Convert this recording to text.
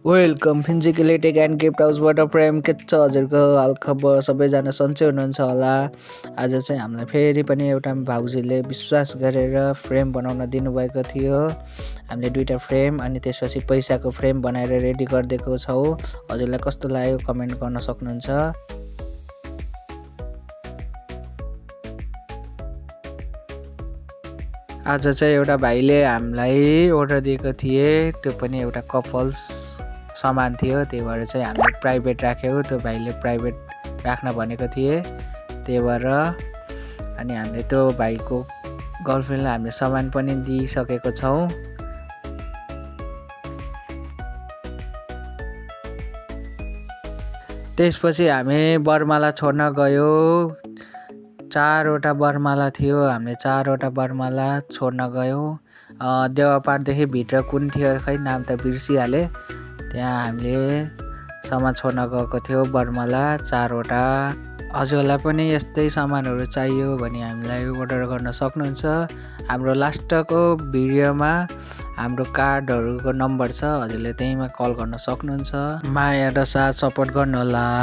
Welcome फिन्जिकली take and gift हाउसबाट प्रेम के छ हजुरको हालखबर सबैजना सन्चै हुनुहुन्छ होला। आज चाहिँ हामीलाई फेरि पनि एउटा भाउजूले विश्वास गरेर फ्रेम बनाउन दिनुभएको थियो। हामीले दुईवटा फ्रेम अनि त्यसपछि पैसाको फ्रेम बनाएर रेडी गरिदिएको छौँ। हजुरलाई कस्तो लाग्यो कमेन्ट गर्न सक्नुहुन्छ। आज चाहिँ एउटा भाइले हामीलाई अर्डर दिएको थिए, त्यो पनि एउटा कपल्स सामान थियो, त्यही भएर चाहिँ हामीले प्राइभेट राख्यौँ। त्यो भाइले प्राइभेट राख्न भनेको थिए, त्यही भएर अनि हामीले त्यो भाइको गर्लफ्रेन्डलाई हामीले सामान पनि दिइसकेको छौँ। त्यसपछि हामी वरमाला छोड्न गयो। 4वटा वरमाला थियो, हामीले 4वटा वरमाला छोड्न गयौँ। देवापारदेखि भित्र कुन थियो खै नाम त बिर्सिहालेँ, त्यहाँ हामीले सामान छोड्न गएको थियो वरमाला 4वटा। हजुरलाई पनि यस्तै सामानहरू चाहियो भने हामीलाई अर्डर गर्न सक्नुहुन्छ। हाम्रो लास्टको भिडियोमा हाम्रो कार्डहरूको नम्बर छ, हजुरले त्यहीँमा कल गर्न सक्नुहुन्छ। माया र साथ सपोर्ट गर्नुहोला।